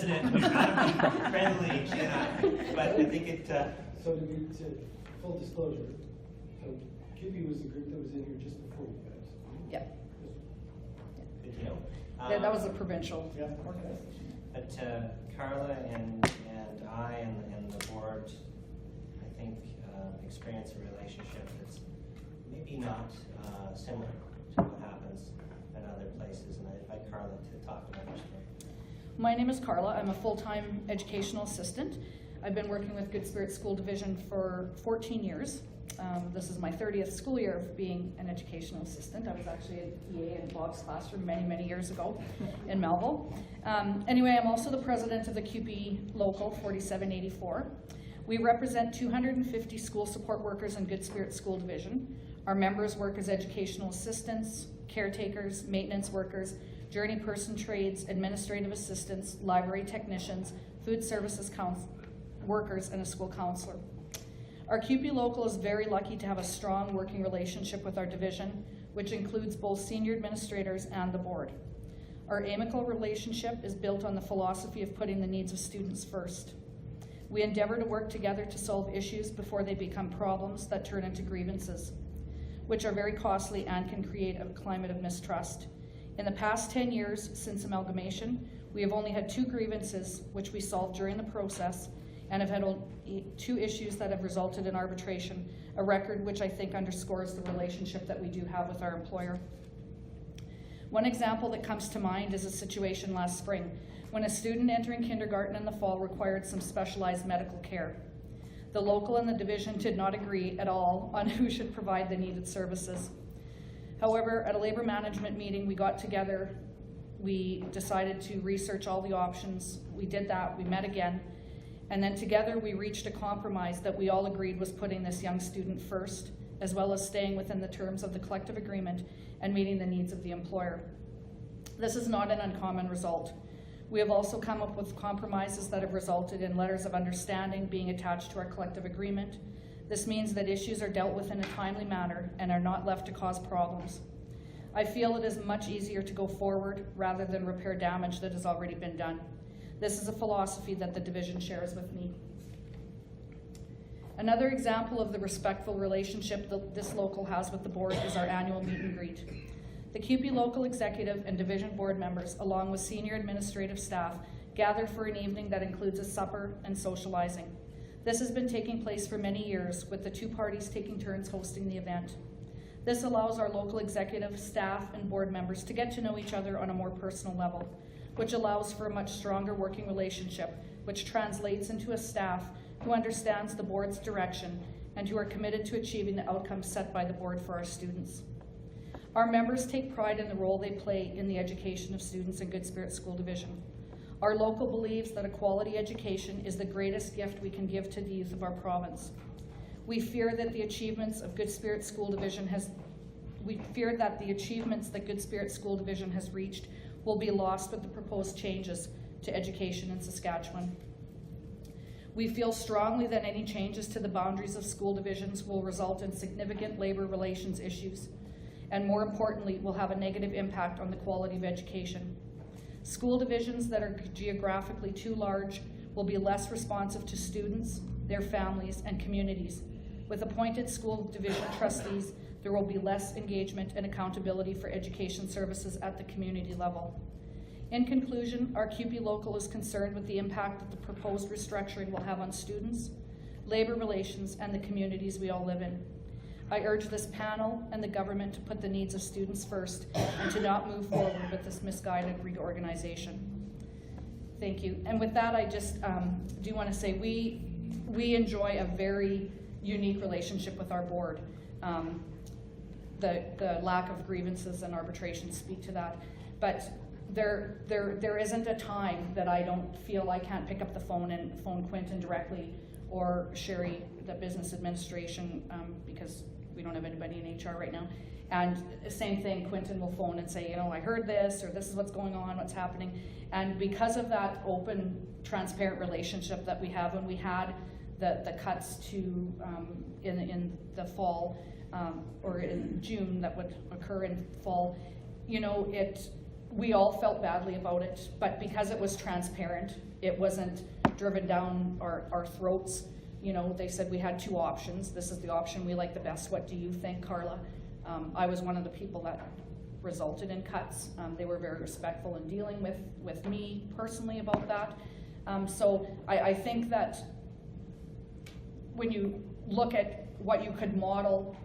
president. We've got to be friendly, she and I. But I think it... So to full disclosure, so QB was the group that was in here just before you guys. Yeah. Good to know. That was a provincial Yeah. organization. But Carla and I and the board, I think, experience a relationship that's maybe not similar to what happens in other places. And I invite Carla to talk about her story. My name is Carla. I'm a full-time educational assistant. I've been working with Good Spirit School Division for 14 years. This is my 30th school year of being an educational assistant. I was actually an EA in Bob's classroom many, many years ago in Melville. Anyway, I'm also the president of the QP Local 4784. We represent 250 school support workers in Good Spirit School Division. Our members work as educational assistants, caretakers, maintenance workers, journey person trades, administrative assistants, library technicians, food services workers, and a school counselor. Our QP Local is very lucky to have a strong working relationship with our division, which includes both senior administrators and the board. Our amicable relationship is built on the philosophy of putting the needs of students first. We endeavor to work together to solve issues before they become problems that turn into grievances, which are very costly and can create a climate of mistrust. In the past 10 years since amalgamation, we have only had 2 grievances which we solved during the process, and have had 2 issues that have resulted in arbitration, a record which I think underscores the relationship that we do have with our employer. One example that comes to mind is a situation last spring when a student entering kindergarten in the fall required some specialized medical care. The local and the division did not agree at all on who should provide the needed services. However, at a labor management meeting, we got together, we decided to research all the options. We did that, we met again, and then together we reached a compromise that we all agreed was putting this young student first, as well as staying within the terms of the collective agreement and meeting the needs of the employer. This is not an uncommon result. We have also come up with compromises that have resulted in letters of understanding being attached to our collective agreement. This means that issues are dealt with in a timely manner and are not left to cause problems. I feel it is much easier to go forward rather than repair damage that has already been done. This is a philosophy that the division shares with me. Another example of the respectful relationship that this local has with the board is our annual meet and greet. The QP Local Executive and Division Board members, along with senior administrative staff, gather for an evening that includes a supper and socializing. This has been taking place for many years, with the 2 parties taking turns hosting the event. This allows our local executive, staff, and board members to get to know each other on a more personal level, which allows for a much stronger working relationship, which translates into a staff who understands the board's direction and who are committed to achieving the outcomes set by the board for our students. Our members take pride in the role they play in the education of students in Good Spirit School Division. Our local believes that a quality education is the greatest gift we can give to the youth of our province. We fear that the achievements of Good Spirit School Division that Good Spirit School Division has reached will be lost with the proposed changes to education in Saskatchewan. We feel strongly that any changes to the boundaries of school divisions will result in significant labor relations issues, and more importantly, will have a negative impact on the quality of education. School divisions that are geographically too large will be less responsive to students, their families, and communities. With appointed school division trustees, there will be less engagement and accountability for education services at the community level. In conclusion, our QP Local is concerned with the impact that the proposed restructuring will have on students, labor relations, and the communities we all live in. I urge this panel and the government to put the needs of students first and to not move forward with this misguided reorganization. Thank you. And with that, I just do want to say we enjoy a very unique relationship with our board. The lack of grievances and arbitrations speak to that. But there isn't a time that I don't feel I can't pick up the phone and phone Quinton directly or Sherry, the business administration, because we don't have anybody in HR right now. And same thing, Quinton will phone and say, you know, I heard this, or this is what's going on, what's happening. And because of that open, transparent relationship that we have, when we had the cuts to in the fall, or in June that would occur in fall, you know, we all felt badly about it, but because it was transparent, it wasn't driven down our throats. You know, they said we had two options. This is the option we like the best. What do you think, Carla? I was one of the people that resulted in cuts. They were very respectful in dealing with me personally about that. So I think that when you look at what you could model